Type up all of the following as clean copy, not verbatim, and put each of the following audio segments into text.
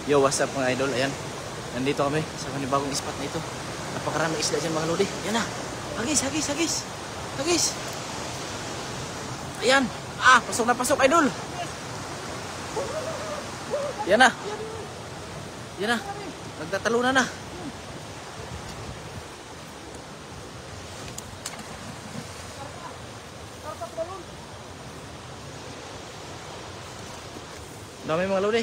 Yo, what's up mga idol? Ayan, nandito kami sa panibagong spot na ito. Napakaraming isda dyan mga lodi. Ayan na, hagis. Ayan, pasok na pasok idol. Ayan na, nagtatalunan na. Dami mga lodi.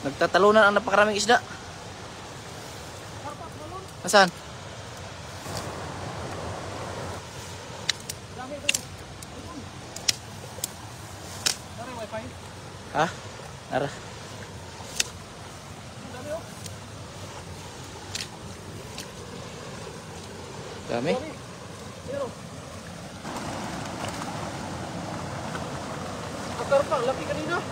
Nagtatalunan ang napakaraming isda. Nasaan? Ha? Nara. Dami. Karpa, laki kanina.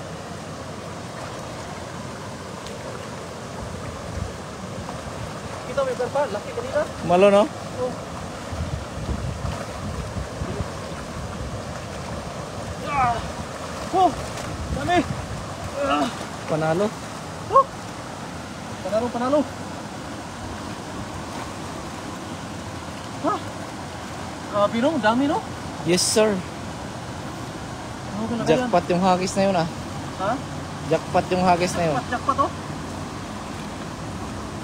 Kita may karpa, laki kanina. Malo no? Oh. Oh, dami. Panalo. Oh. Panalo. Ha? Pinong, dami no? Yes sir. Jackpot yung hagis na yun ah. Ha? Jackpot yung hagis na yun. Jackpot oh.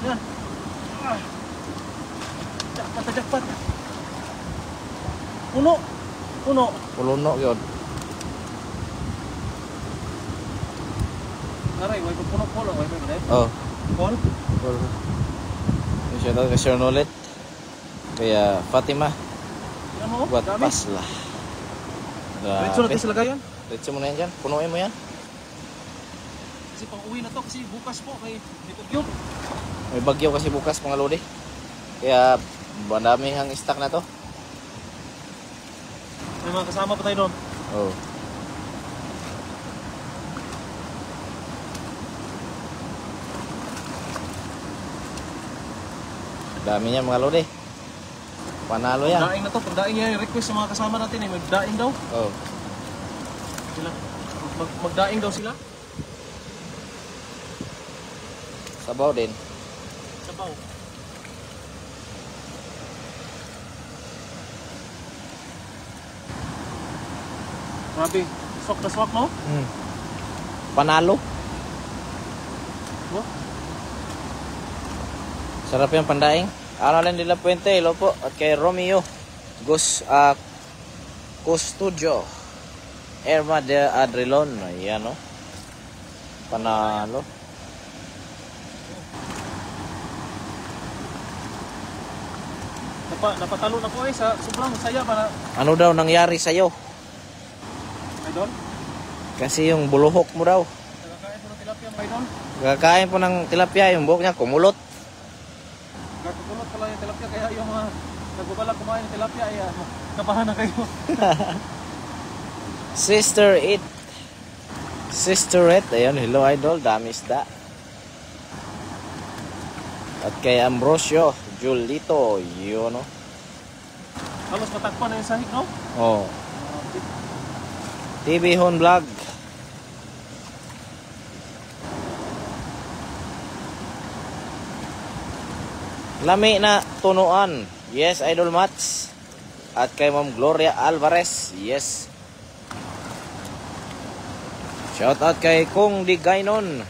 Yan. Jackpot. Puno. Puluno yun. Aray, may puno. May puno. Oh. Pol? Shout out kay Sir Nolet. Kaya Fatima. Yan mo? Buat Dami. pasla. Diretso natin sa lagayan. Diretso mo na yan dyan. Punuin mo yan. Kasi pang uwi na to. Kasi bukas po may bagyo. May bagyo kasi bukas mga lodi. Kaya madami ang stock na to. May mga kasama pa tayo doon. Oh. Dami niya mga lodi. Panalo yan. Daing na to. Pag daing yan, request sa mga kasama natin eh. Magdaing daw. Oh. Sila. Magdaing daw sila. Sabaw din. Sabaw. Grabe. Swak na swak no? Panalo. Oh? Sarap yung pandaing. Aralen de la Puente, hello po. At kay Romeo Custodio Erma de Adrilon. Ayan o. Panalo. Napatalo na po eh sa sobrang saya para Ano daw nangyari sa'yo? idol. Kasi yung buluhok mo daw. Nagkakain po ng tilapia mga idol. Kakain po ng tilapia, yung buhok niya kumulot. Nagkukulot pala yung tilapia kaya yung mga nagbabalak kumain ng tilapia ay kabahan na kayo. Sister 8. Ayun, hello idol, dami isda. At kay Ambrosio Julito, yun o. Halos matakpan na yung sahig no? Oh. TV Hon Vlog. Lami na tunuan. Yes, Idol Mats. At kay Ma'am Gloria Alvarez. Yes. Shout out kay Kung Digaynon.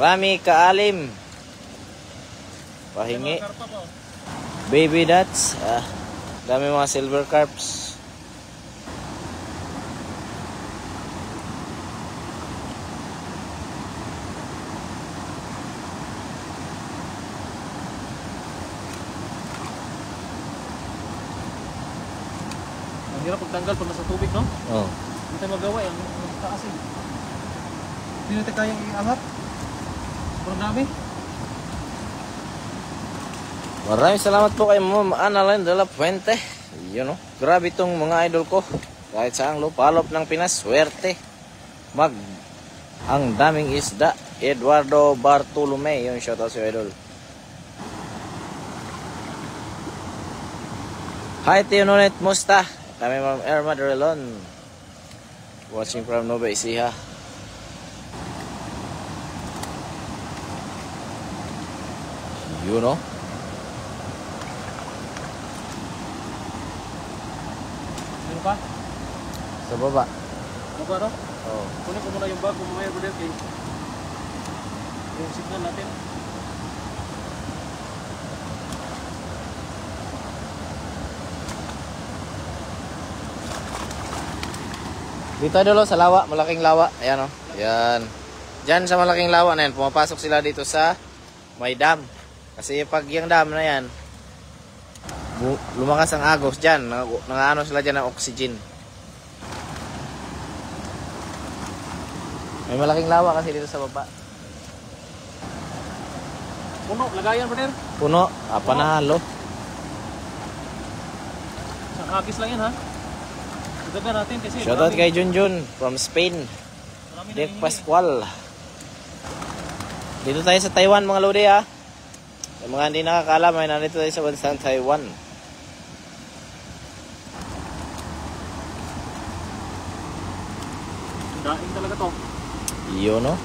Rami Kaalim. Pahingi. Baby Dats. Dami mga silver carps. Ang hirap pagtanggal pag nasa tubig no? Oh. Hindi tayo magawa eh. Ang taas eh. Hindi natin kayang iangat. Sobrang dami. Maraming salamat po kay Ma'am Annalyn de la Puente. Yun o. Grabe itong mga idol ko. Kahit saang lupalop ng Pinas, swerte. Ang daming isda. Eduardo Bartolome. Yun, shoutout sa idol. Hi Tio Nonet, musta? Kami Ma'am Erma Dorelon. Watching from Nova Ecija. You know? Sino pa? Sa baba. Baba no? Oh. Kunin ko muna yung bag kung mamaya brother kay yung signal natin. Dito idol sa lawa, malaking lawa. Ayan o. Ayan. Diyan sa malaking lawa na yan, pumapasok sila dito sa may dam. Kasi pag yung dam na yan, lumakas ang agos dyan. Nangaano sila dyan ng oxygen. May malaking lawa kasi dito sa baba. Puno, lagayan brother. Puno, panalo. Sa hagis lang yan ha. Dagdagan natin kasi Shoutout kay Junjun from Spain. marami Dek nangingi. Pascual. Dito tayo sa Taiwan mga lodi ha. Sa mga hindi nakakaalam ay nandito tayo sa bansang Taiwan. Daing talaga to. Yun no?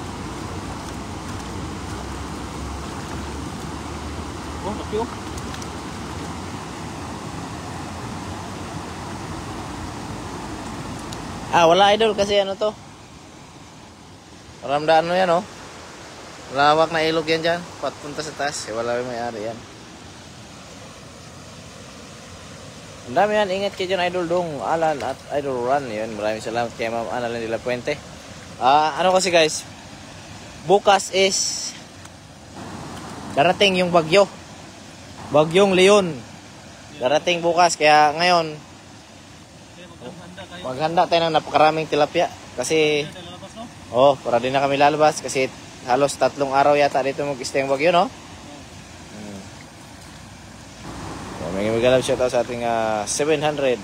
Oh, laki oh. Wala idol kasi ano to. Ramdaan mo yan oh. Lawak na ilog yan dyan. Patunta sa taas. Wala may may-ari yan. Ang dami yan. Ingat kayo dyan idol dong. Alan at idol run. Yun. Maraming salamat kay Ma'am Annalyn de la Puente. Ano kasi guys. Bukas is darating yung bagyo. Bagyong Leon. Darating bukas. Kaya ngayon maghanda tayo ng napakaraming tilapia. Kasi para din na kami lalabas. Kasi halos 3 araw yata dito mag-stay ang bagyo, no? May magalang shoutout sa ating 700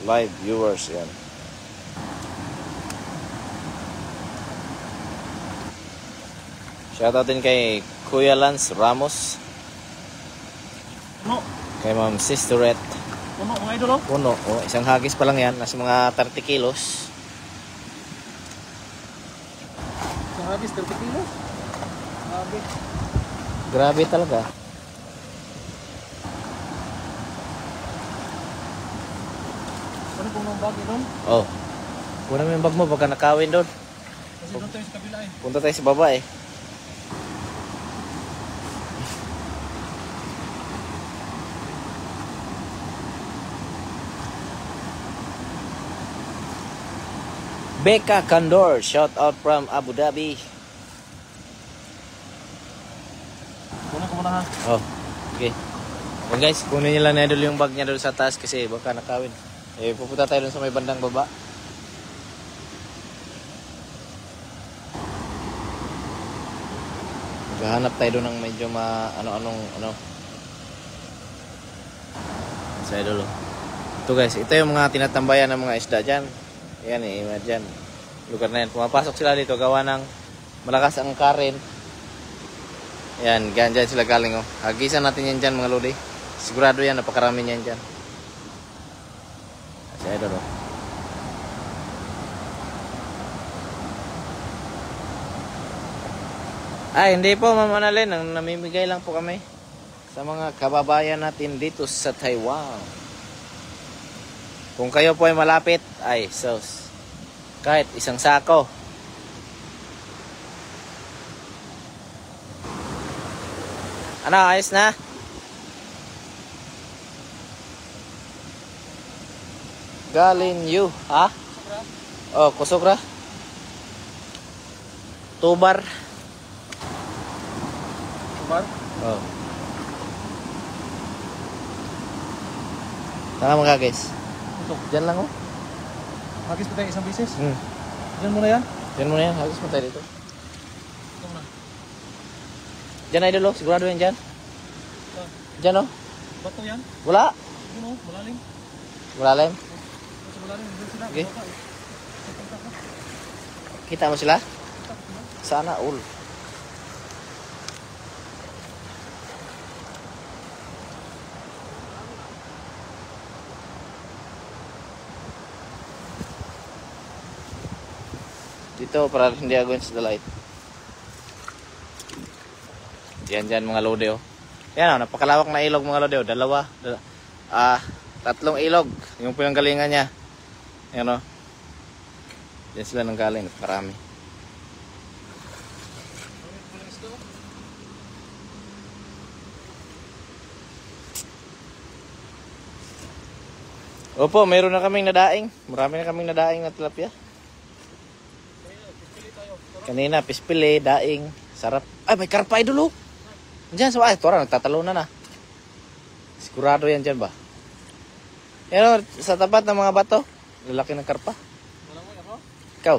live viewers. Yan. Shoutout din kay Kuya Lance Ramos. Puno. Kay Ma'am Sisterette. Puno mga idol oh. Puno. Isang hagis pa lang yan. Nasa mga 30 kilos. Sa hagis 30 kilos. Grabe. Grabe talaga. Ano kung nang bag doon? Oh. Kunin mo yung bag mo. Baka nakawin doon. Kasi doon tayo sa kabila eh. Punta tayo sa baba eh. Becca Candor, shout out from Abu Dhabi. Kunin ko muna ha. Oh, okay. Well guys, kunin nyo lang na idol yung bag niya doon sa taas kasi baka nakawin. Pupunta tayo doon sa may bandang baba. Maghahanap tayo doon ng medyo ano. Sa idol. Ito guys, ito yung mga tinatambayan ng mga isda dyan. Ayan dyan. Lugar na yan. Pumapasok sila dito gawa ng malakas ang current. Ayan, dyan sila galing oh. Hagisan natin yan dyan mga lodi. Sigurado yan, napakarami yan dyan. Kasi idol oh. Hindi po Ma'am Annalyn, namimigay lang po kami sa mga kababayan natin dito sa Taiwan. Kung kayo po ay malapit, sos. Kahit isang sako. Ano, ayos na? Galing you, ha? Oh, kusogra. Tubar. Bar? Oh. Tama mga guys. Ito. Diyan lang oh. Hagis pa tayo isang bisis. Hmm. Diyan muna yan. Diyan muna yan. Hagis mo tayo dito. Ito muna. Diyan idol oh. Sigurado yan dyan. Diyan oh. Bato yan. Wala. Yun oh, malalim. Malalim. Sa malalim. Diyan sila. Okay. Baba, eh. Kita mo sila? Sana all. Dito para hindi against the light. Yan dyan mga lode oh. Yan oh, napakalawak na ilog mga lode oh. Tatlong ilog. Yung pinanggalingan niya. Yan oh. Yan sila nang galing. Parami. Opo, meron na kaming nadaing. Marami na kaming nadaing na tilapia. Kanina, pispili, daing. Sarap. Ay, may karpa idol oh. Diyan sa ay, tora, nagtatalunan na. Sigurado yan dyan ba? Yan oh, sa tapat ng mga bato. Lalaki ng karpa. Ikaw.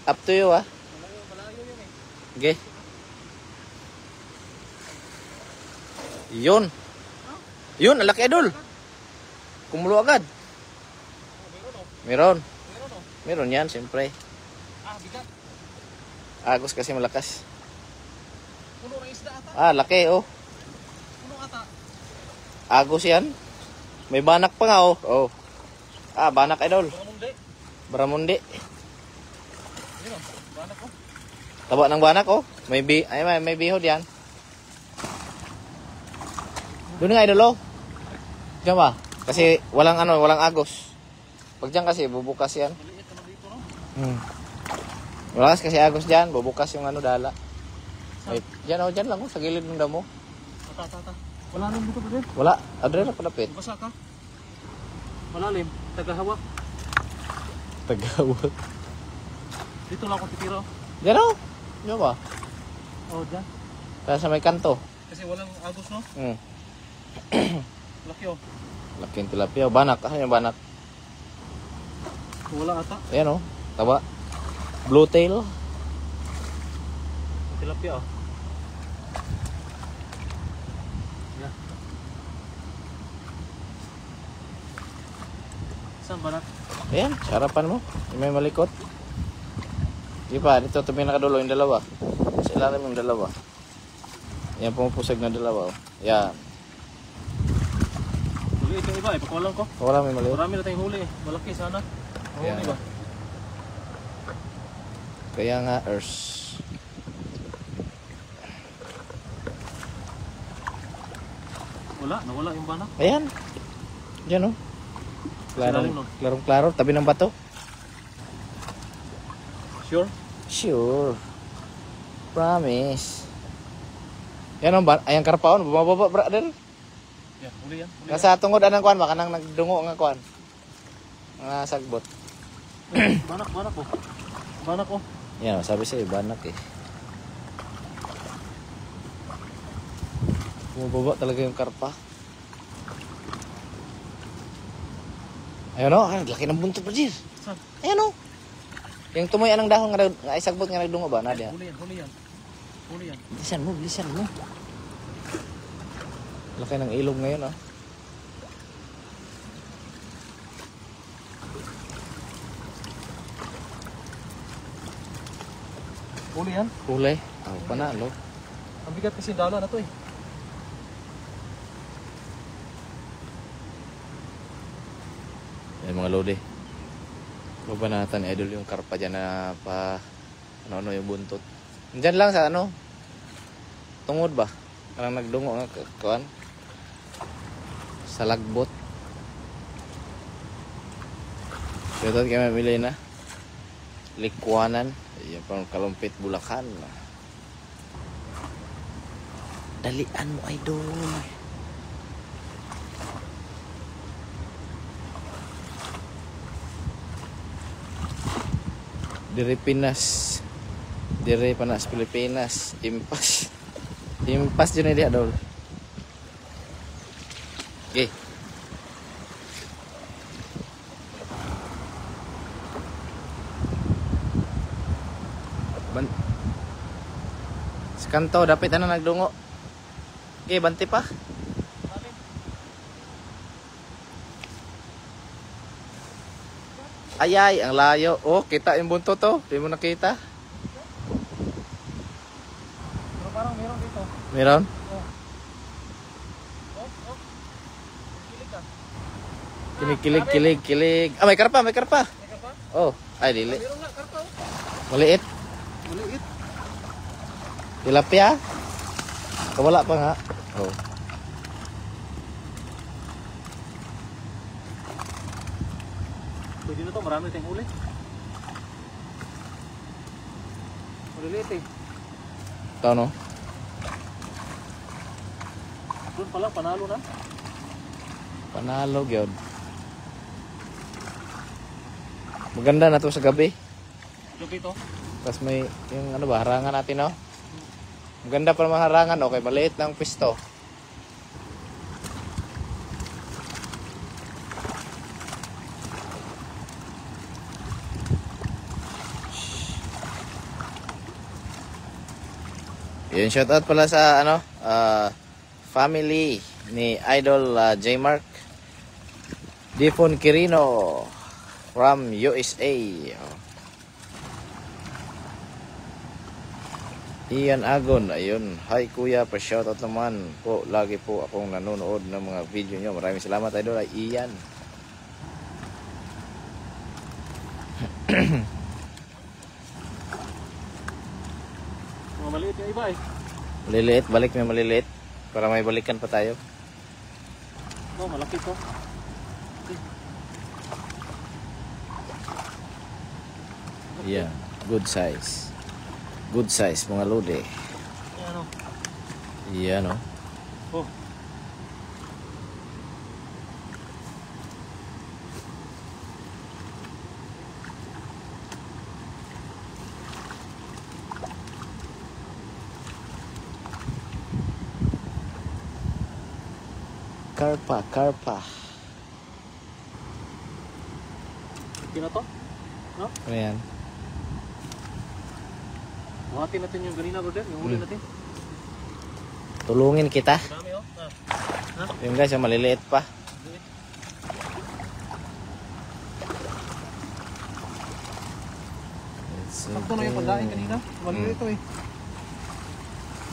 Up to you ah. Okay. Yun. Yun, lalaki idol. Kumulo agad. Meron. Meron yan, siyempre. Bigat. Agos kasi malakas. Puno ng isda ata. Laki oh. Puno ata. Agos yan. May banak pa nga oh. Oh. Banak idol. Baramundi. Baramundi. Yun oh, banak ko. Taba ng banak oh. May bihod yan. Doon nga idol oh. Diyan ba? Kasi walang walang agos. Pag diyan kasi bubukas yan. Maliit naman dito no. Wala kasi agos diyan, bubukas yung dala. Ay, diyan diyan lang oh, sa gilid ng damo. Tata. Wala rin dito pa din. Wala, adre na palapit. Basa ka. Malalim, tagahawak. Tagawag. Dito lang ako titira. Diyan oh. Diyan ba? Oh, dyan. Kaya sa may kanto. Kasi walang agos no. Laki oh. Laking tilapia, banak. Asan yung banak? Wala ata. Ayan oh, taba. Blue tail. Tilapia oh. Yeah. Saan banak? Ayan, sa harapan mo. Yung may malikot. Di pa, dito ito pinakadulo yung dalawa. Sa ilalim yung dalawa. Yan pumupusag na dalawa oh. Yan. Huli ito iba, ipakulang ko. Wala may maliit. Marami na tayong huli eh. Malaki sana. Yeah. Huli ba? Kaya nga, Ers. Nawala yung banak. Ayan. Diyan oh. Ilalim, no? Klarong-klaro, tabi ng bato. Sure? Sure. Promise. Yan oh, ayang karpaon, bumababa brother. Yeah, huli yan. Nasa tungod anang kuan, baka nang nagdungo nga kuan. Nga sagbot. Banak ko. Banak ko. Yan, sabi sa'yo, banak eh. Bumababa talaga yung karpa. Ayun o, laki ng buntot pa dyan. Saan? Ayun o. Yung tumoy anang dahon nga isagbot nga nagdungo ba? Nadia? Huli yan. Bilisan mo. Laki ng ilog ngayon ah. Huli yan? Kulay. Panalo. Ang bigat kasi dala na to eh. Yan mga lodi. Babanatan ni Idol yung karpa dyan na pa ano yung buntot. Diyan lang sa tungod ba? Parang nagdungo nga kuan. Sa lagbot. Ito kami mamili na. Likwanan. Ayan pang Kalumpit, Bulacan. Dalian mo Idol. Dire Pinas. Dire Panas Pilipinas. Impas. Impas dyan dia Idol. Okay. Sa kanto, dapat nagdungo. Okay, banti pa. Ayay, ang layo. Oh, kita yung buntot to. Di mo nakita. Pero parang meron dito. Meron? Oh. Kilig ka. Kilig. May karpa. May ka pa? Oh, ay dili. Meron nga, karpa oh. Maliit. Maliit. Tilapia. Wala pa nga. Oh. Pwede na to, marami tayong huli. Maliliit eh. Ito no. Doon pala, panalo na. Panalo gyud. Maganda na to sa gabi. Gabi to. Tapos may yung ano ba, harangan natin no. Maganda pa naman harangan, okay, maliit na ang pisto. Yun, shoutout pala sa ano, family ni Idol J Mark Difon Quirino from USA. Ian Agon, ayun. Hi kuya, pa-shoutout naman po. Lagi po akong nanonood ng mga video nyo. Maraming salamat Idol Ian. Mga maliit yung iba eh. Maliliit, balik may maliliit. Para may balikan pa tayo. Oh, malaki to. Yeah, good size. Good size mga lode. Ayan o. Yan no. Oh. Karpa, karpa. Okay na to? No? Ano yan? Buhatin natin yung ganina brother, yung huli natin. Tulungin kita. Dami oh. Yung guys, yung maliliit pa. Sakto na yung pagdaing kanina. Maliliit ito eh.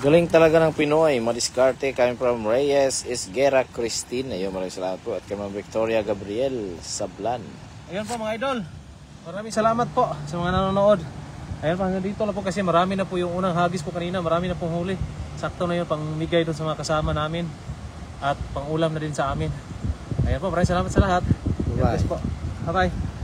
Galing talaga ng Pinoy. Madiskarte coming from Reyes Isguera Christine. Ayun, maraming salamat po. At kay Ma'am Victoria Gabriel Sablan. Ayun po mga idol. Maraming salamat po sa mga nanonood. Ayun pa, hanggang dito lang po kasi marami na po yung unang hagis po kanina. Marami na pong huli. Sakto na yun pang migay doon sa mga kasama namin. At pang ulam na din sa amin. Ayun po, maraming salamat sa lahat. Bye-bye. Bye-bye.